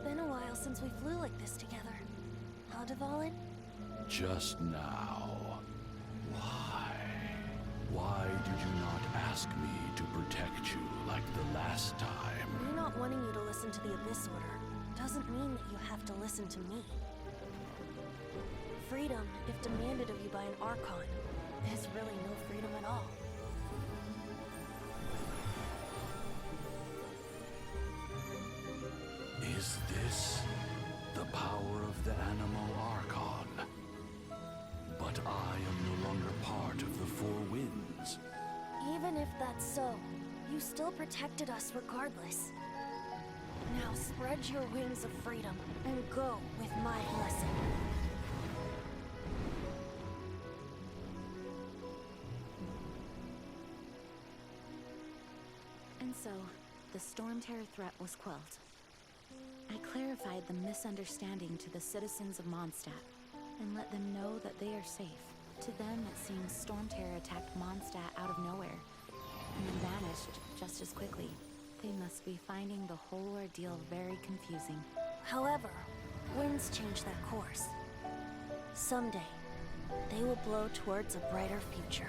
been a while since we flew like this together. Huh, Dvalin? Just now. Why? Why did you not ask me to protect you like the last time? Me not wanting you to listen to the Abyss Order doesn't mean that you have to listen to me. Freedom, if demanded of you by an Archon, is really no freedom at all. Is this the power of the Animo Archon? But I am no longer part of the Four Winds. Even if that's so, you still protected us regardless. Now spread your wings of freedom and go with my blessing. And so, the Storm Terror threat was quelled. I clarified the misunderstanding to the citizens of Mondstadt, and let them know that they are safe. To them, it seems Storm Terror attacked Mondstadt out of nowhere, and then vanished just as quickly. They must be finding the whole ordeal very confusing. However, winds change their course. Someday, they will blow towards a brighter future.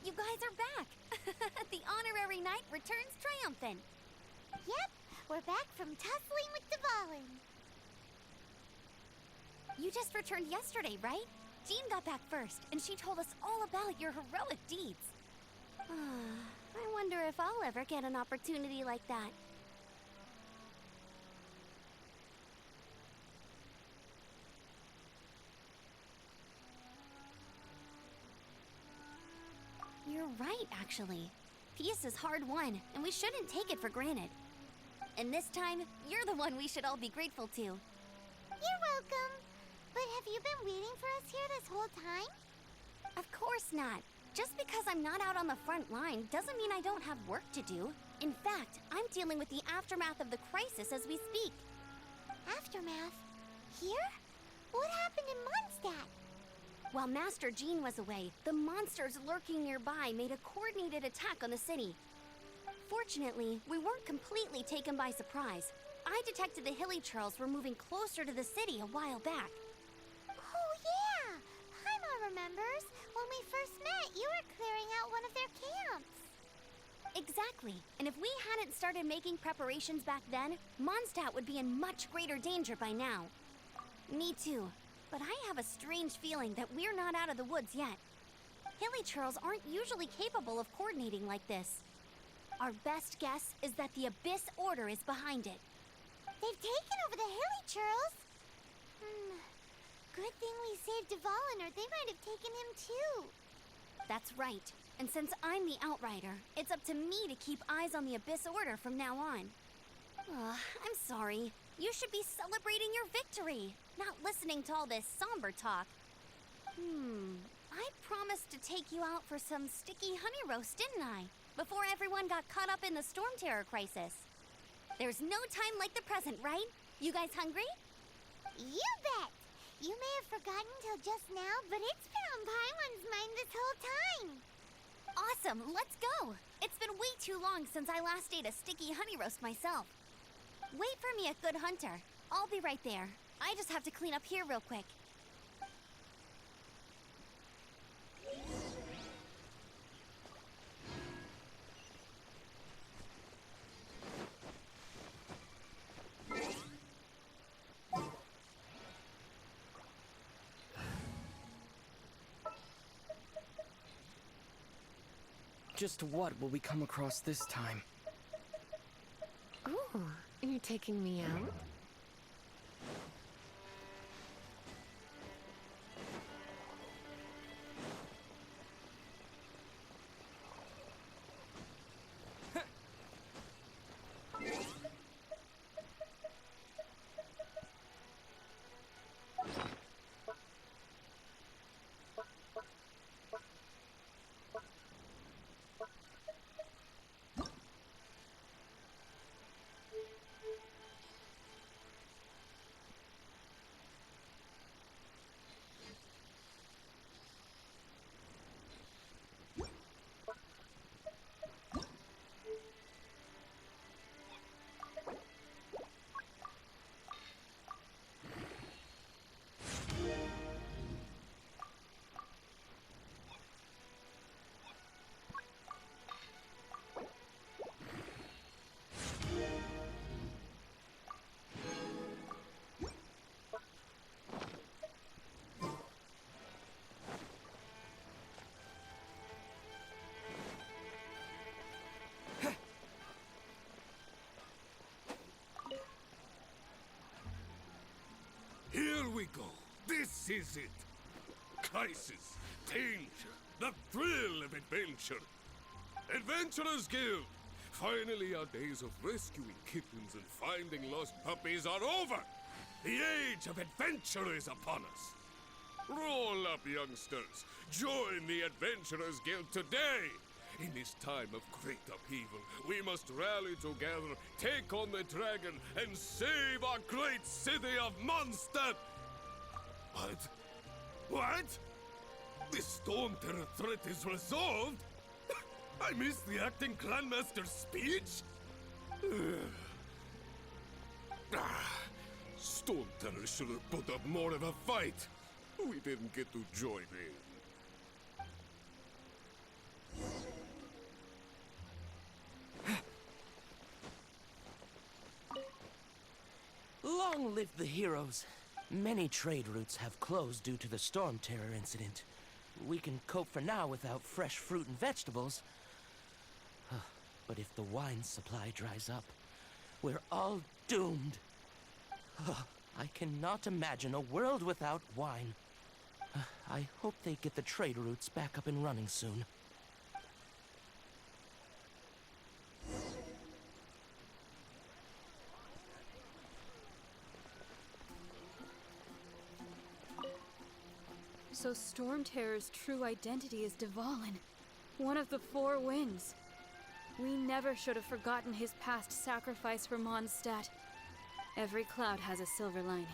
You guys are back! The honorary knight returns triumphant. Yep, we're back from tussling with Dvalin. You just returned yesterday, right? Jean got back first, and she told us all about your heroic deeds. I wonder if I'll ever get an opportunity like that. You're right, actually. Peace is hard won, and we shouldn't take it for granted. And this time, you're the one we should all be grateful to. You're welcome. But have you been waiting for us here this whole time? Of course not. Just because I'm not out on the front line doesn't mean I don't have work to do. In fact, I'm dealing with the aftermath of the crisis as we speak. Aftermath? Here? What happened in Mondstadt? While Master Jean was away, the monsters lurking nearby made a coordinated attack on the city. Fortunately, we weren't completely taken by surprise. I detected the Hilly Churls were moving closer to the city a while back. Oh yeah! Paimon remembers. When we first met, you were clearing out one of their camps. Exactly. And if we hadn't started making preparations back then, Mondstadt would be in much greater danger by now. Me too. But I have a strange feeling that we're not out of the woods yet. Hilly Churls aren't usually capable of coordinating like this. Our best guess is that the Abyss Order is behind it. They've taken over the Hilly Churls? Good thing we saved Dvalin, or they might have taken him too. That's right. And since I'm the Outrider, it's up to me to keep eyes on the Abyss Order from now on. I'm sorry. You should be celebrating your victory, not listening to all this somber talk. I promised to take you out for some sticky honey roast, didn't I? Before everyone got caught up in the Storm Terror crisis. There's no time like the present, right? You guys hungry? You bet! You may have forgotten till just now, but it's been on Paimon's mind this whole time. Awesome, let's go! It's been way too long since I last ate a sticky honey roast myself. Wait for me at Good Hunter. I'll be right there. I just have to clean up here real quick. Just what will we come across this time? Ooh, you're taking me out? Here we go. This is it. Crisis, danger, the thrill of adventure. Adventurers Guild. Finally, our days of rescuing kittens and finding lost puppies are over. The age of adventure is upon us. Roll up, youngsters. Join the Adventurers Guild today. In this time of great upheaval, we must rally together, take on the dragon, and save our great city of Mondstadt! What? What? The Storm Terror threat is resolved? I missed the acting clanmaster's speech? Storm Terror should have put up more of a fight. We didn't get to join in. Long live the heroes. Many trade routes have closed due to the Storm Terror incident. We can cope for now without fresh fruit and vegetables. But if the wine supply dries up, we're all doomed. I cannot imagine a world without wine. I hope they get the trade routes back up and running soon. So Storm Terror's true identity is Dvalin, one of the Four Winds. We never should have forgotten his past sacrifice for Mondstadt. Every cloud has a silver lining.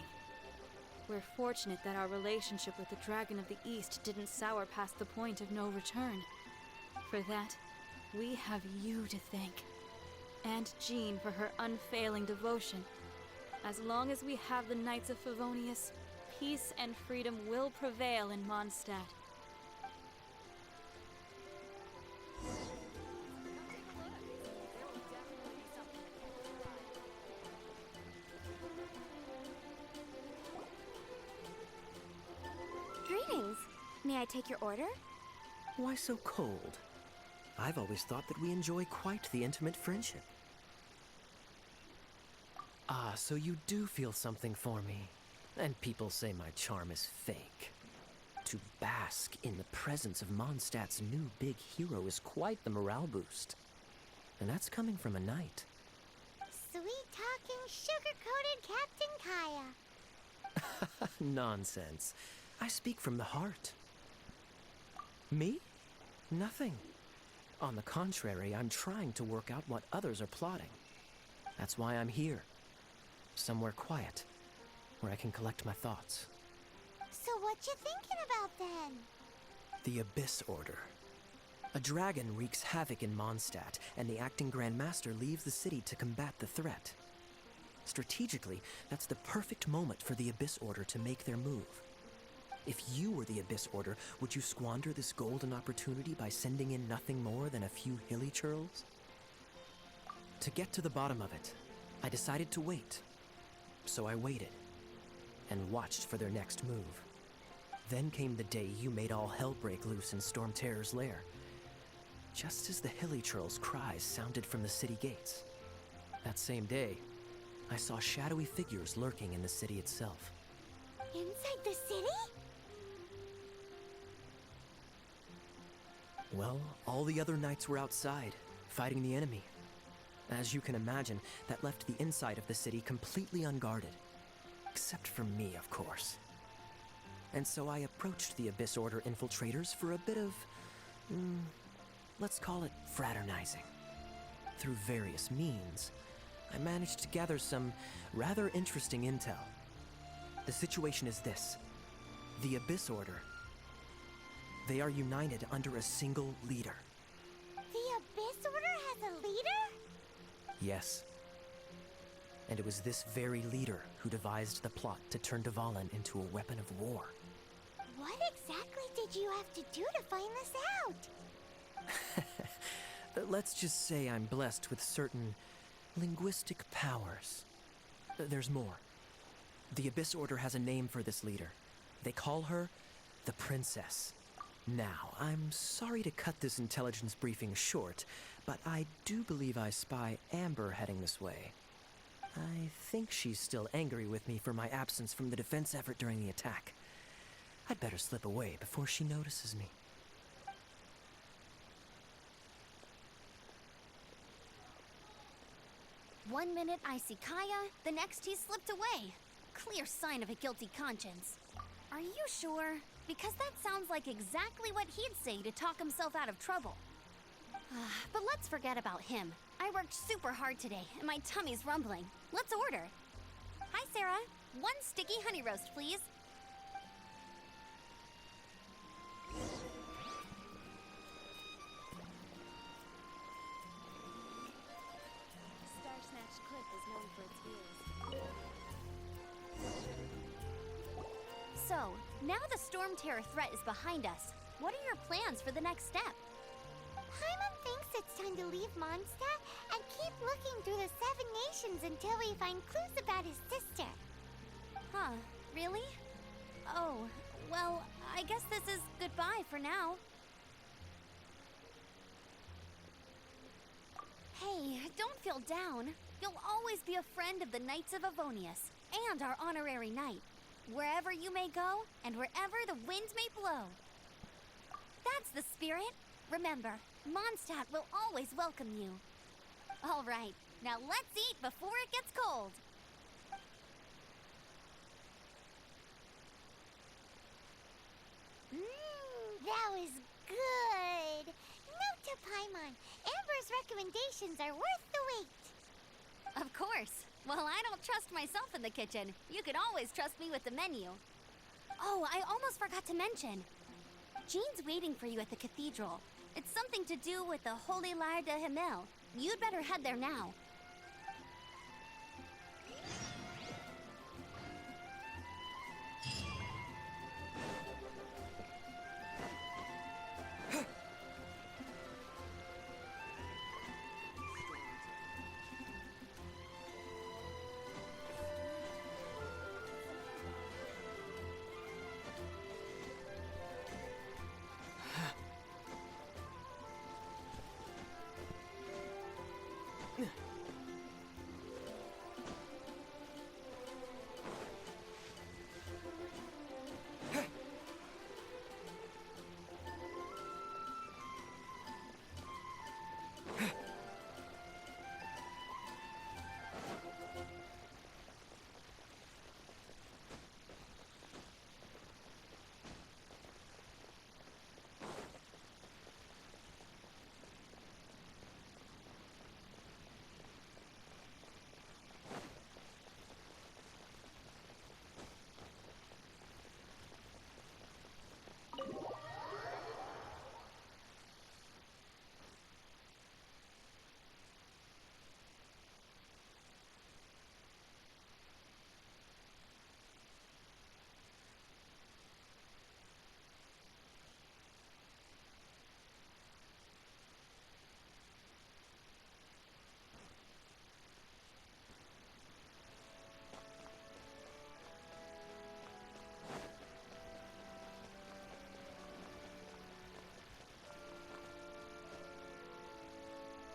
We're fortunate that our relationship with the Dragon of the East didn't sour past the point of no return. For that, we have you to thank. And Jean for her unfailing devotion. As long as we have the Knights of Favonius, peace and freedom will prevail in Mondstadt. Greetings. May I take your order? Why so cold? I've always thought that we enjoy quite the intimate friendship. Ah, so you do feel something for me. And people say my charm is fake. To bask in the presence of Mondstadt's new big hero is quite the morale boost. And that's coming from a knight. Sweet-talking, sugar-coated Captain Kaya. Nonsense. I speak from the heart. Me? Nothing. On the contrary, I'm trying to work out what others are plotting. That's why I'm here. Somewhere quiet, where I can collect my thoughts. So what you thinking about then? The Abyss Order. A dragon wreaks havoc in Mondstadt, and the acting Grand Master leaves the city to combat the threat. Strategically, that's the perfect moment for the Abyss Order to make their move. If you were the Abyss Order, would you squander this golden opportunity by sending in nothing more than a few hilly churls? To get to the bottom of it, I decided to wait. So I waited, and watched for their next move. Then came the day you made all hell break loose in Storm Terror's lair. just as the Hilichurl's cries sounded from the city gates. That same day, I saw shadowy figures lurking in the city itself. Inside the city? Well, all the other knights were outside, fighting the enemy. As you can imagine, that left the inside of the city completely unguarded. Except for me, of course. And so I approached the Abyss Order infiltrators for a bit of, let's call it fraternizing. Through various means, I managed to gather some rather interesting intel. The situation is this. The Abyss Order, they are united under a single leader. The Abyss Order has a leader? Yes. And it was this very leader who devised the plot to turn Dvalin into a weapon of war. What exactly did you have to do to find this out? Let's just say I'm blessed with certain linguistic powers. There's more. The Abyss Order has a name for this leader. They call her the Princess. Now, I'm sorry to cut this intelligence briefing short, but I do believe I spy Amber heading this way. I think she's still angry with me for my absence from the defense effort during the attack. I'd better slip away before she notices me. One minute I see Kaya, the next he's slipped away. Clear sign of a guilty conscience. Are you sure? Because that sounds like exactly what he'd say to talk himself out of trouble. But let's forget about him. I worked super hard today, and my tummy's rumbling. Let's order. Hi, Sarah. One sticky honey roast, please. Star Snatch Cliff is known for its views. So, now the Storm Terror threat is behind us. What are your plans for the next step? Paimon thinks it's time to leave Mondstadt and keep looking through the Seven Nations until we find clues about his sister. Huh, really? Oh, well, I guess this is goodbye for now. Hey, don't feel down. You'll always be a friend of the Knights of Avonius, and our honorary knight. Wherever you may go, and wherever the wind may blow. That's the spirit. Remember, Mondstadt will always welcome you. All right, now let's eat before it gets cold. That was good. Note to Paimon, Amber's recommendations are worth the wait. Of course. Well, I don't trust myself in the kitchen. You can always trust me with the menu. Oh, I almost forgot to mention. Jean's waiting for you at the cathedral. It's something to do with the Holy Lyre de Himmel. You'd better head there now.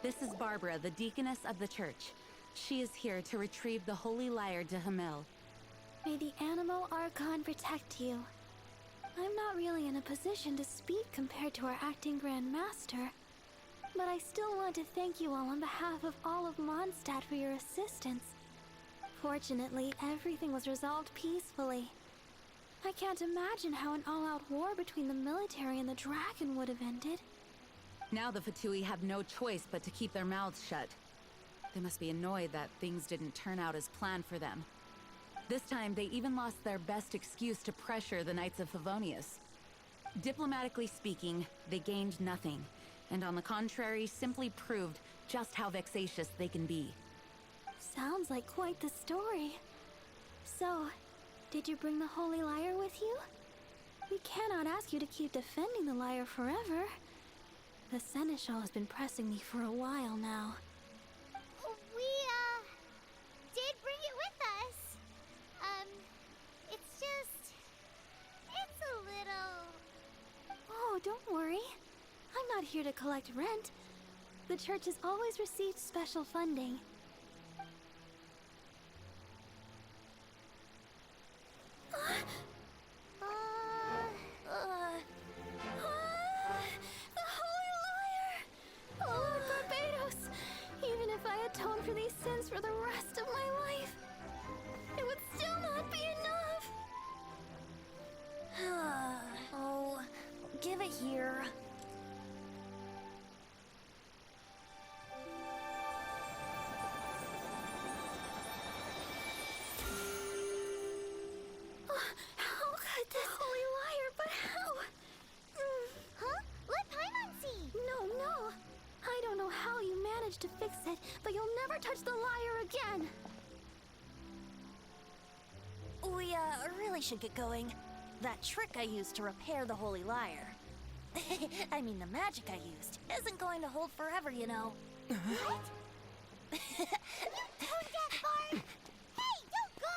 This is Barbara, the deaconess of the church. She is here to retrieve the Holy Lyre to Hamil. May the Animo Archon protect you. I'm not really in a position to speak compared to our acting Grand Master, but I still want to thank you all on behalf of all of Mondstadt for your assistance. Fortunately, everything was resolved peacefully. I can't imagine how an all-out war between the military and the dragon would have ended. Now the Fatui have no choice but to keep their mouths shut. They must be annoyed that things didn't turn out as planned for them. This time, they even lost their best excuse to pressure the Knights of Favonius. Diplomatically speaking, they gained nothing, and on the contrary, simply proved just how vexatious they can be. Sounds like quite the story. So, did you bring the Holy Lyre with you? We cannot ask you to keep defending the lyre forever. The Seneschal has been pressing me for a while now. We, did bring it with us. It's just... it's a little... Oh, don't worry. I'm not here to collect rent. The church has always received special funding. The Holy Lyre! Oh, Lord Barbados! Even if I atone for these sins for the rest of my life, it would still not be enough! Oh, give it here. How could this Holy Lyre, but how? Huh? Let Paimon see! No. I don't know how you managed to fix it, but you'll never touch the lyre again. We, really should get going. That trick I used to repair the Holy Lyre. I mean, the magic I used isn't going to hold forever, you know. What? You tone-deaf bard! Hey, don't go!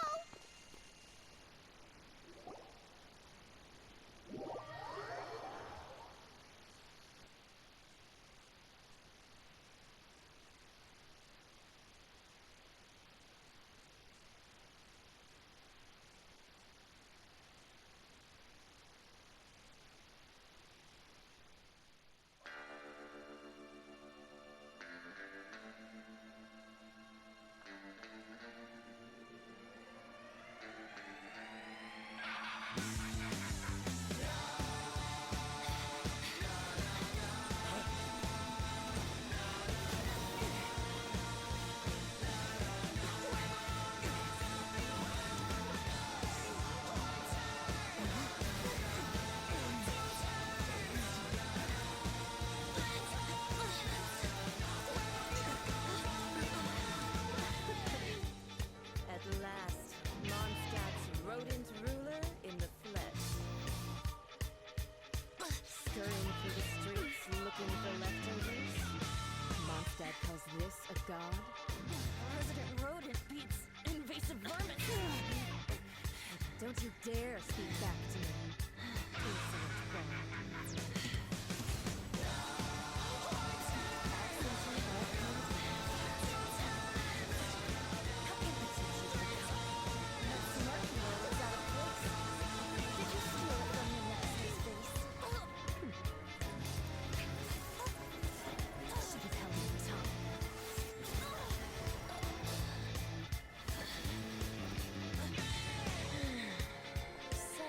At last, Mondstadt's rodent ruler in the flesh. Scurrying through the streets looking for leftovers. Mondstadt calls this a god? Resident rodent beats invasive vermin. Don't you dare speak back to me, insolent wench. So,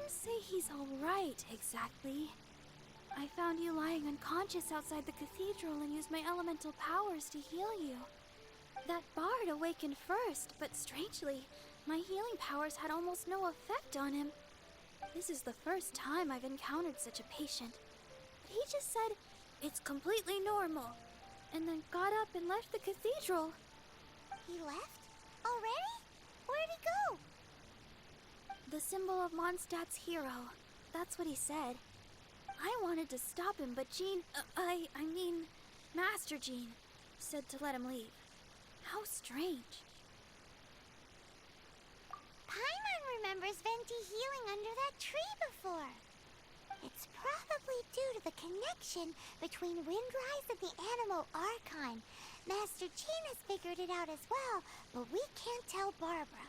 wouldn't say he's alright, exactly. I found you lying unconscious outside the cathedral and used my elemental powers to heal you. That bard awakened first, but strangely, my healing powers had almost no effect on him. This is the first time I've encountered such a patient. But he just said, it's completely normal, and then got up and left the cathedral. He left? Already? Where'd he go? The symbol of Mondstadt's hero. That's what he said. I wanted to stop him, but Jean, I mean, Master Jean, said to let him leave. How strange. Paimon remembers Venti healing under that tree before. It's probably due to the connection between Windrise and the Animal Archon. Master Jean has figured it out as well, but we can't tell Barbara.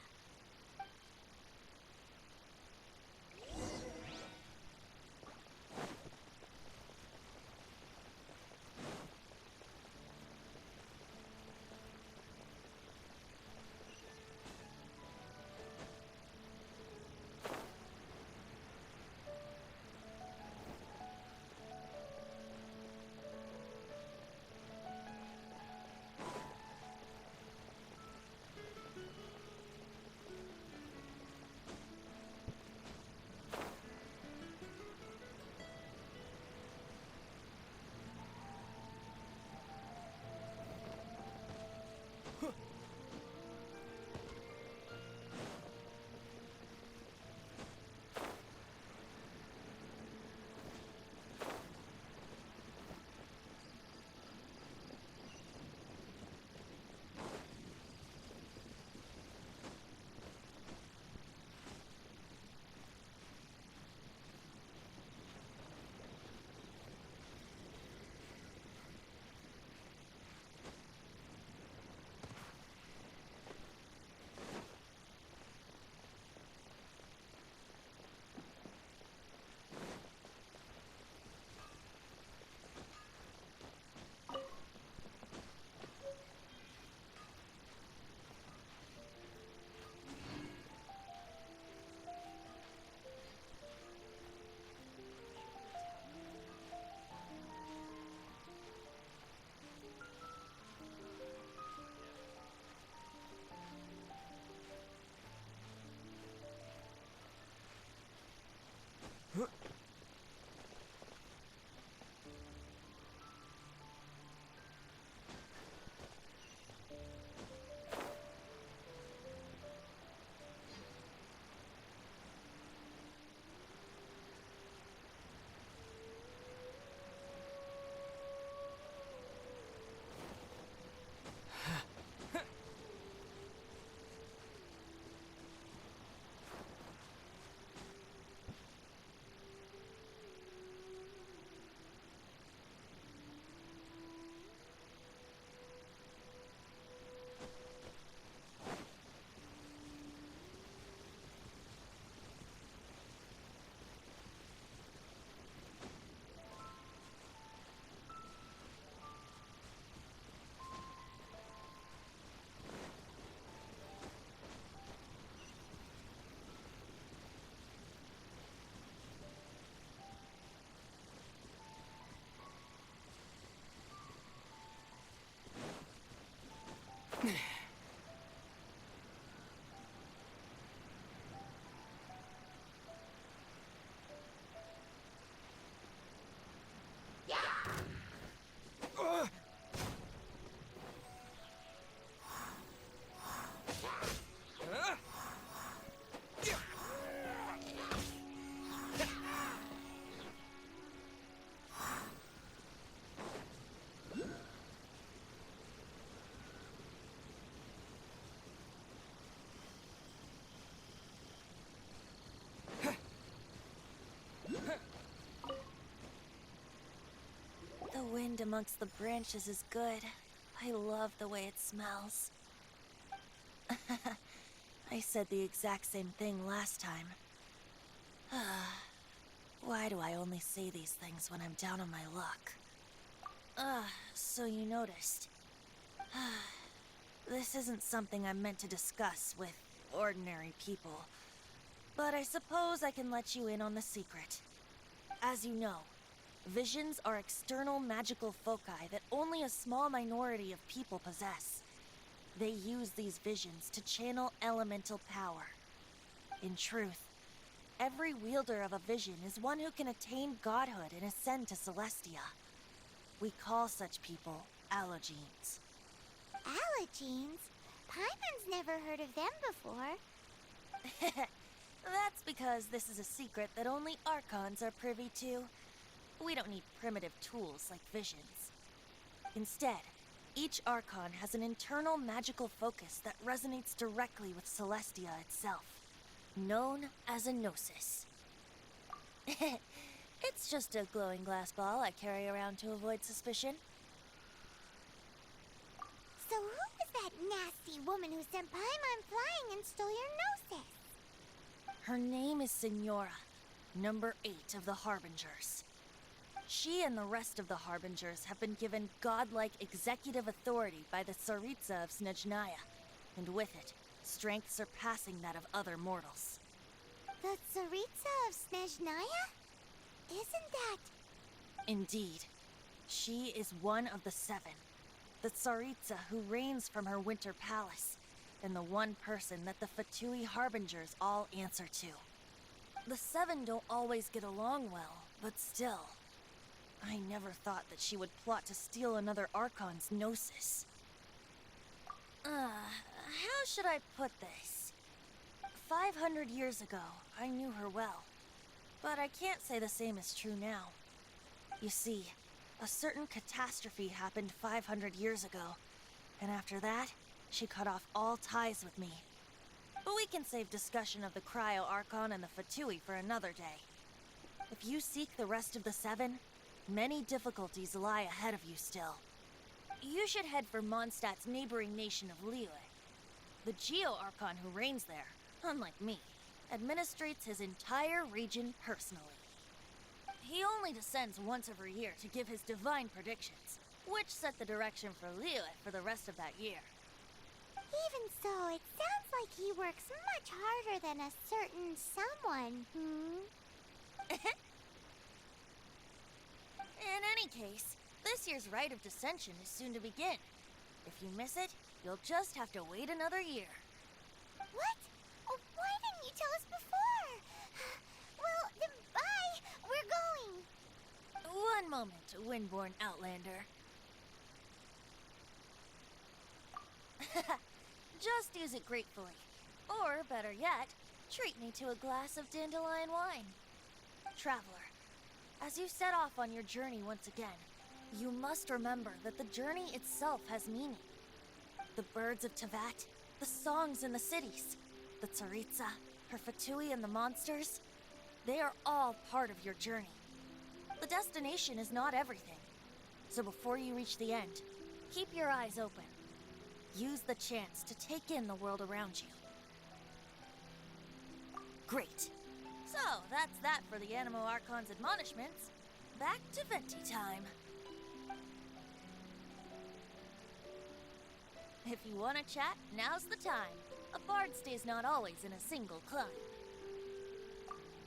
The wind amongst the branches is good. I love the way it smells. I said the exact same thing last time. Why do I only say these things when I'm down on my luck? So you noticed. This isn't something I'm meant to discuss with ordinary people. But I suppose I can let you in on the secret. As you know, visions are external magical foci that only a small minority of people possess. They use these visions to channel elemental power. In truth, every wielder of a vision is one who can attain godhood and ascend to Celestia. We call such people Allogenes. Allogenes? Paimon's never heard of them before. That's because this is a secret that only Archons are privy to. We don't need primitive tools like visions. Instead, each Archon has an internal magical focus that resonates directly with Celestia itself, known as a gnosis. It's just a glowing glass ball I carry around to avoid suspicion. So who was that nasty woman who sent Paimon flying and stole your gnosis? Her name is Signora, number 8 of the Harbingers. She and the rest of the Harbingers have been given godlike executive authority by the Tsaritsa of Snezhnaya, and with it, strength surpassing that of other mortals. The Tsaritsa of Snezhnaya? Isn't that... Indeed. She is one of the 7, the Tsaritsa who reigns from her winter palace, and the one person that the Fatui Harbingers all answer to. The 7 don't always get along well, but still. I never thought that she would plot to steal another Archon's gnosis. How should I put this? 500 years ago, I knew her well. But I can't say the same is true now. You see, a certain catastrophe happened 500 years ago, and after that, she cut off all ties with me. But we can save discussion of the Cryo Archon and the Fatui for another day. If you seek the rest of the 7, many difficulties lie ahead of you still. You should head for Mondstadt's neighboring nation of Liyue. The Geo-Archon who reigns there, unlike me, administrates his entire region personally. He only descends once every year to give his divine predictions, which set the direction for Liyue for the rest of that year. Even so, it sounds like he works much harder than a certain someone, In any case, this year's Rite of Descension is soon to begin. If you miss it, you'll just have to wait another year. What? Oh, why didn't you tell us before? Well, then bye! We're going! One moment, Windborn Outlander. Just use it gratefully. Or, better yet, treat me to a glass of dandelion wine. Traveler, as you set off on your journey once again, you must remember that the journey itself has meaning. The birds of Tevat, the songs in the cities, the Tsaritsa, her Fatui and the monsters, they are all part of your journey. The destination is not everything. So before you reach the end, keep your eyes open. Use the chance to take in the world around you. Great. So, that's that for the Animo Archon's admonishments. Back to Venti time. If you want to chat, now's the time. A bard stays not always in a single climb.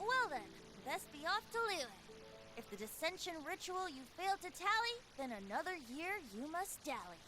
Well then, best be off to Liyue. If the Dissension ritual you failed to tally, then another year you must dally.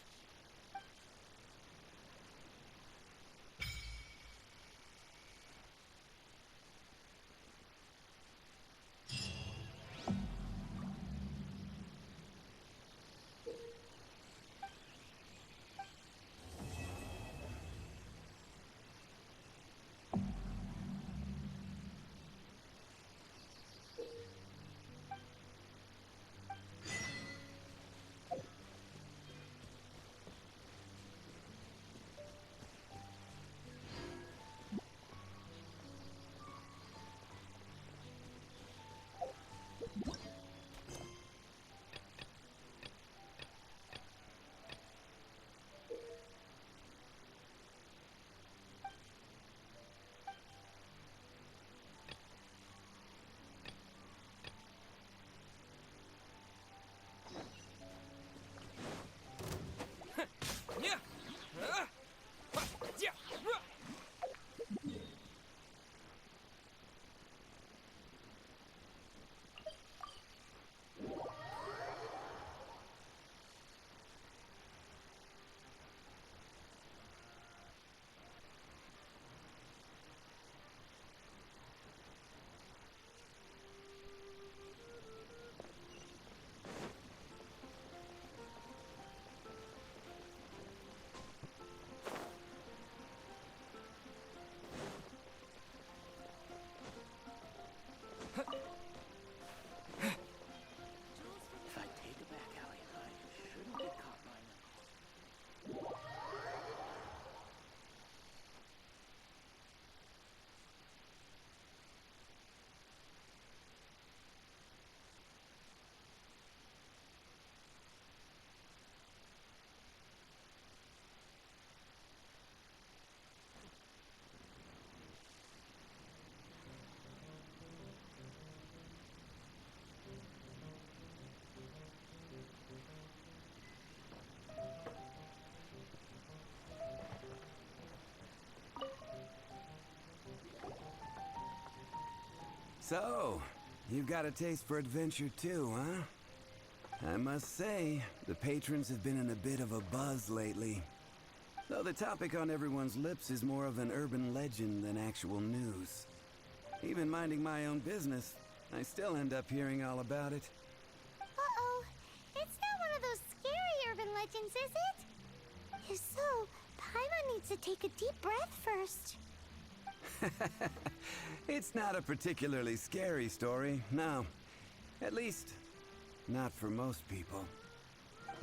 So, you've got a taste for adventure too, huh? I must say, the patrons have been in a bit of a buzz lately. Though the topic on everyone's lips is more of an urban legend than actual news. Even minding my own business, I still end up hearing all about it. Uh-oh. It's not one of those scary urban legends, is it? If so, Paimon needs to take a deep breath first. It's not a particularly scary story, no. At least, not for most people.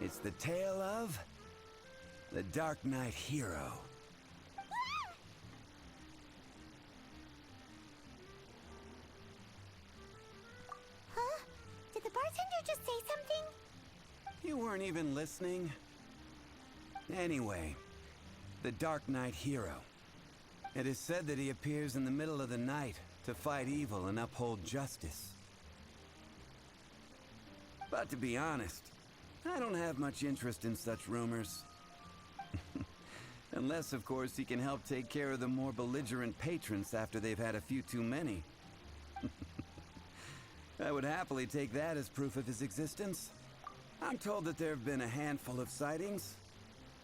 It's the tale of the Dark Knight Hero. Huh? Did the bartender just say something? You weren't even listening? Anyway, the Dark Knight Hero. It is said that he appears in the middle of the night to fight evil and uphold justice. But to be honest, I don't have much interest in such rumors. Unless, of course, he can help take care of the more belligerent patrons after they've had a few too many. I would happily take that as proof of his existence. I'm told that there have been a handful of sightings,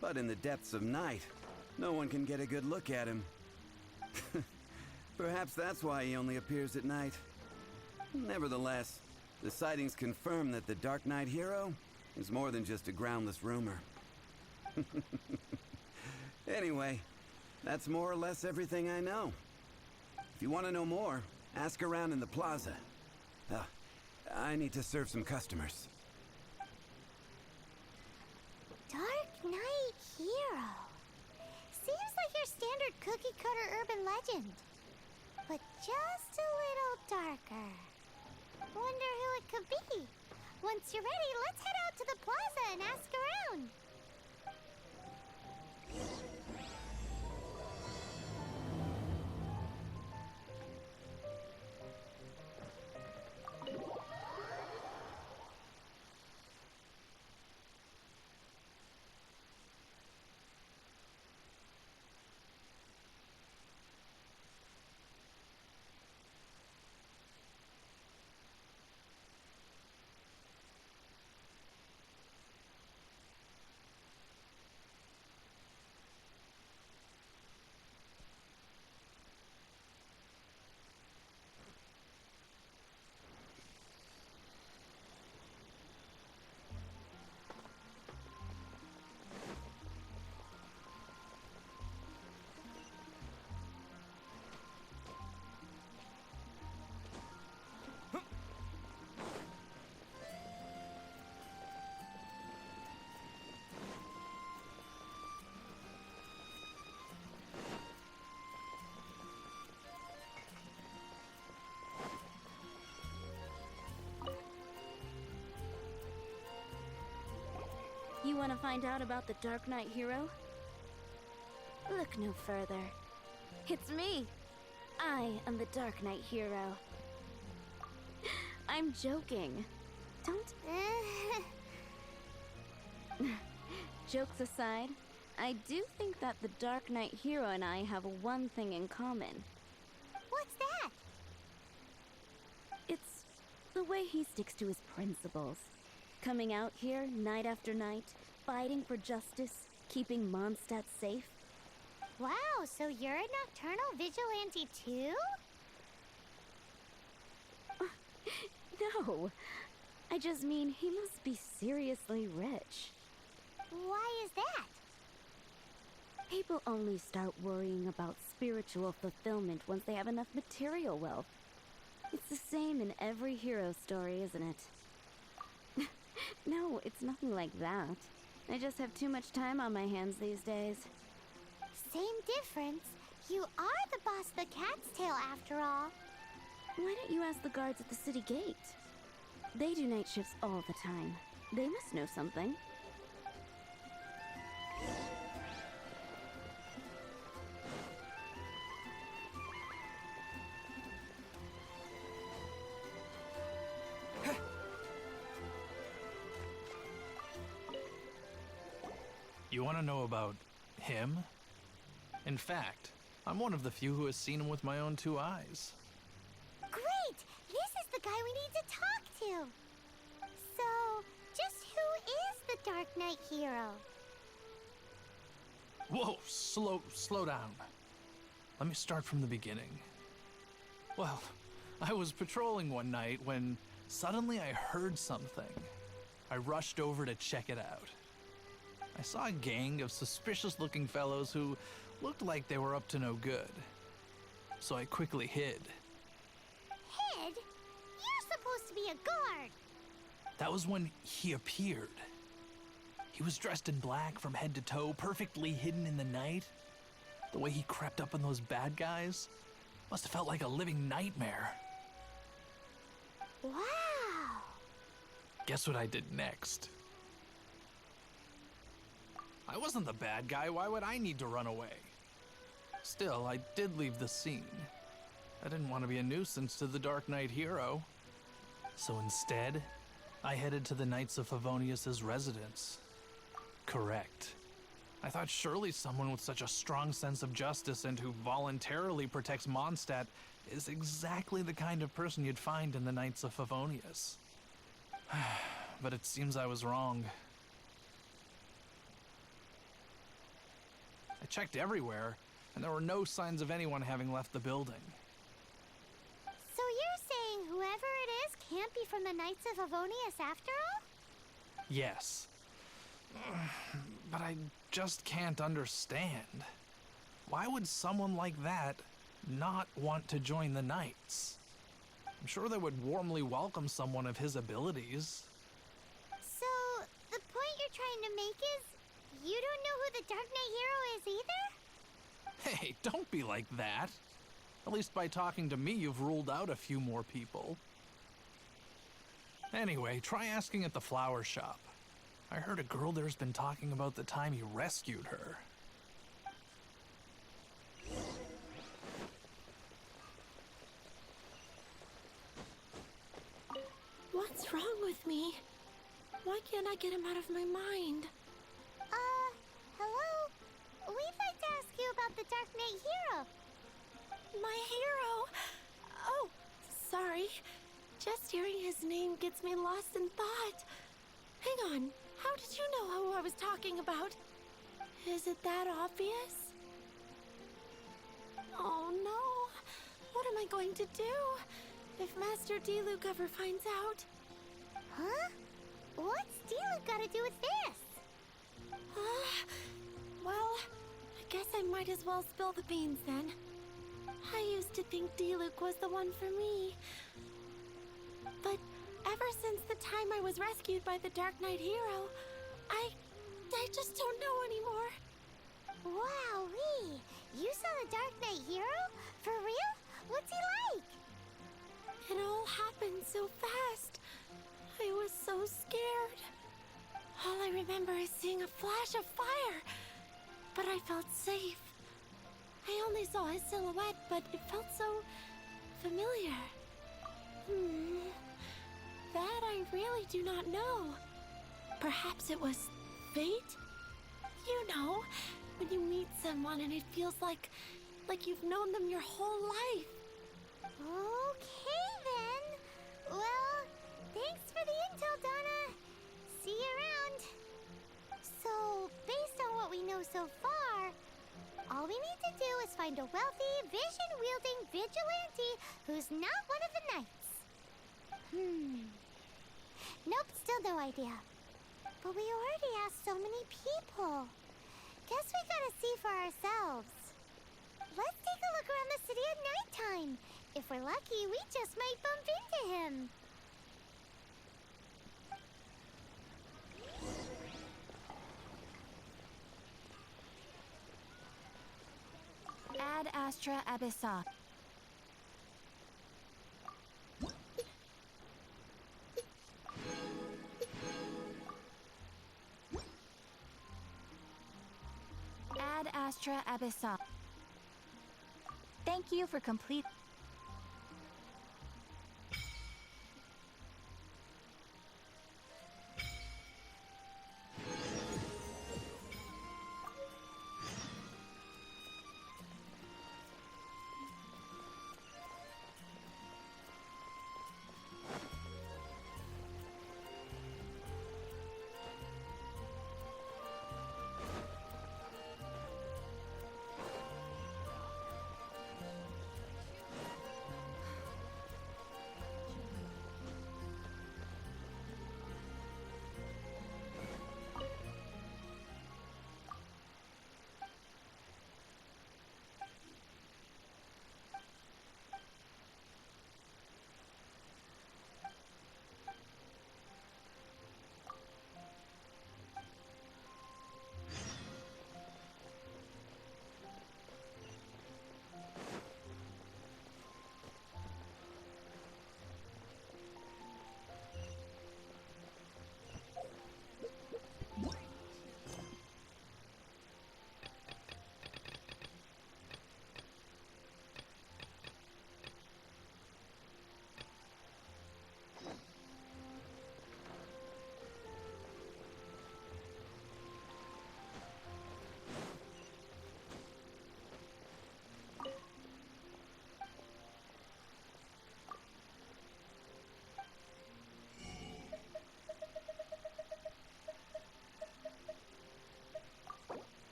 but in the depths of night, no one can get a good look at him. Perhaps that's why he only appears at night. Nevertheless, the sightings confirm that the Dark Knight Hero is more than just a groundless rumor. Anyway, that's more or less everything I know. If you want to know more, ask around in the plaza. I need to serve some customers. Dark Knight Hero. Seems like your standard cookie-cutter urban legend. But just a little darker. Wonder who it could be. Once you're ready, let's head out to the plaza and ask around. You want to find out about the Dark Knight Hero? Look no further. It's me! I am the Dark Knight Hero. I'm joking. Don't... Jokes aside, I do think that the Dark Knight Hero and I have one thing in common. What's that? It's the way he sticks to his principles. Coming out here night after night, fighting for justice, keeping Mondstadt safe. Wow, so you're a nocturnal vigilante too? No, I just mean he must be seriously rich. Why is that? People only start worrying about spiritual fulfillment once they have enough material wealth. It's the same in every hero story, isn't it? No, it's nothing like that. I just have too much time on my hands these days. Same difference. You are the boss of the Cat's Tail after all. Why don't you ask the guards at the city gate? They do night shifts all the time. They must know something. You want to know about him? In fact, I'm one of the few who has seen him with my own two eyes. Great! guy we need to talk to. So, just who is the Dark Knight hero? Whoa, slow down. Let me start from the beginning. Well, I was patrolling one night when suddenly I heard something. I rushed over to check it out. I saw a gang of suspicious-looking fellows who looked like they were up to no good. So I quickly hid. Hid? You're supposed to be a guard. That was when he appeared. He was dressed in black from head to toe, perfectly hidden in the night. The way he crept up on those bad guys must have felt like a living nightmare. Wow. Guess what I did next? I wasn't the bad guy. Why would I need to run away? Still, I did leave the scene. I didn't want to be a nuisance to the Dark Knight hero. So instead, I headed to the Knights of Favonius's residence. Correct. I thought surely someone with such a strong sense of justice and who voluntarily protects Mondstadt is exactly the kind of person you'd find in the Knights of Favonius. But it seems I was wrong. I checked everywhere, and there were no signs of anyone having left the building. So you're saying whoever it is can't be from the Knights of Favonius after all? Yes. But I just can't understand. Why would someone like that not want to join the Knights? I'm sure they would warmly welcome someone of his abilities. So, the point you're trying to make is you don't know who the Dark Knight hero is either? Hey, don't be like that. At least by talking to me, you've ruled out a few more people. Anyway, try asking at the flower shop. I heard a girl there's been talking about the time you rescued her. What's wrong with me? Why can't I get him out of my mind? Hello? We'd like to ask you about the Dark Knight hero. My hero? Oh, sorry. Just hearing his name gets me lost in thought. Hang on. How did you know who I was talking about? Is it that obvious? Oh no. What am I going to do if Master Diluc ever finds out? Huh? What's Diluc got to do with this? Well, I guess I might as well spill the beans then. I used to think Diluc was the one for me. But ever since the time I was rescued by the Dark Knight hero, I just don't know anymore. Wowee! You saw the Dark Knight hero? For real? What's he like? It all happened so fast. I was so scared. All I remember is seeing a flash of fire, but I felt safe. I only saw his silhouette, but it felt so familiar. That I really do not know. Perhaps it was fate? You know, when you meet someone and it feels like you've known them your whole life. Okay then. Well, thanks for the intel, Donna. See you around. So, based on what we know so far, all we need to do is find a wealthy, vision-wielding vigilante who's not one of the knights. Nope, still no idea. But we already asked so many people. Guess we gotta see for ourselves. Let's take a look around the city at nighttime. If we're lucky, we just might bump into him. Ad Astra Abyssa. Ad Astra Abyssa. Thank you for complete.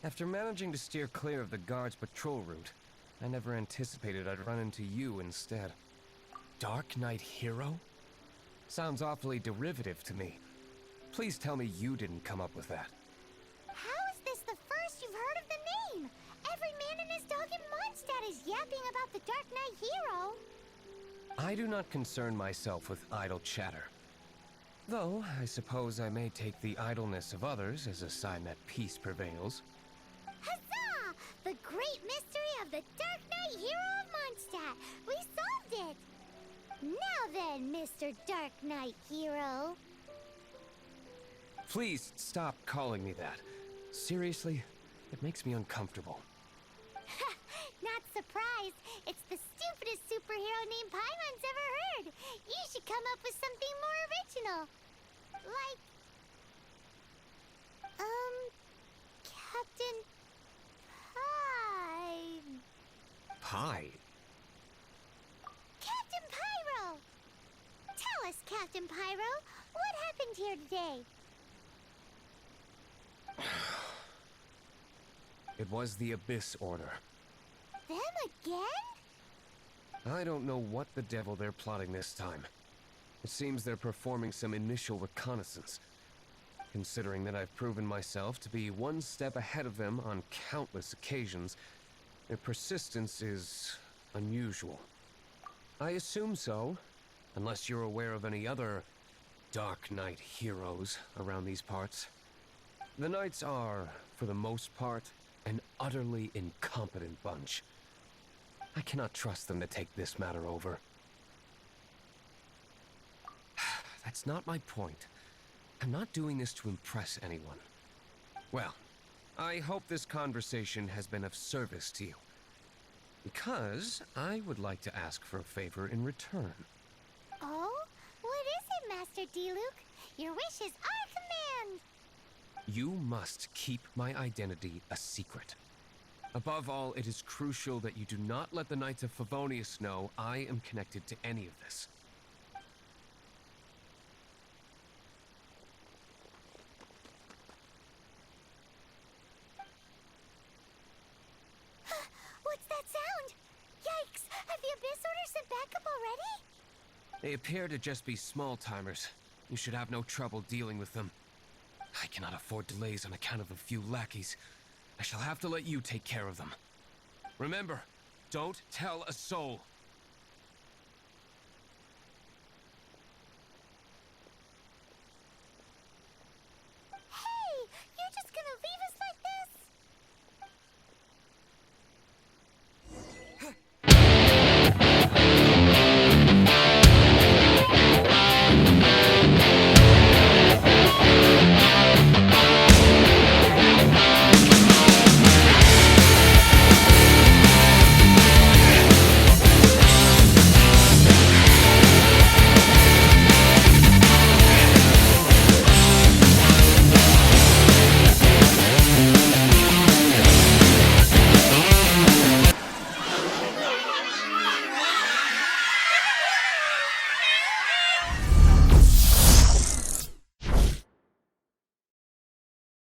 After managing to steer clear of the guard's patrol route, I never anticipated I'd run into you instead. Dark Knight Hero? Sounds awfully derivative to me. Please tell me you didn't come up with that. How is this the first you've heard of the name? Every man and his dog in Mondstadt is yapping about the Dark Knight Hero. I do not concern myself with idle chatter. Though, I suppose I may take the idleness of others as a sign that peace prevails. Huzzah! The great mystery of the Dark Knight Hero of Mondstadt! We solved it! Now then, Mr. Dark Knight Hero. Please stop calling me that. Seriously, it makes me uncomfortable. Not surprised. It's the stupidest superhero name Paimon's ever heard. You should come up with something more original. Like... Captain... Pie? Captain Pyro! Tell us, Captain Pyro, what happened here today? It was the Abyss Order. Them again? I don't know what the devil they're plotting this time. It seems they're performing some initial reconnaissance. Considering that I've proven myself to be one step ahead of them on countless occasions, their persistence is unusual. I assume so, unless you're aware of any other Dark Knight heroes around these parts. The Knights are, for the most part, an utterly incompetent bunch. I cannot trust them to take this matter over. That's not my point. I'm not doing this to impress anyone. Well, I hope this conversation has been of service to you. Because I would like to ask for a favor in return. Oh? What is it, Master D-Luke? Your wish is our command! You must keep my identity a secret. Above all, it is crucial that you do not let the Knights of Favonius know I am connected to any of this. What's that sound? Yikes! Have the Abyss Order sent backup already? They appear to just be small-timers. You should have no trouble dealing with them. I cannot afford delays on account of a few lackeys. I shall have to let you take care of them. Remember, don't tell a soul.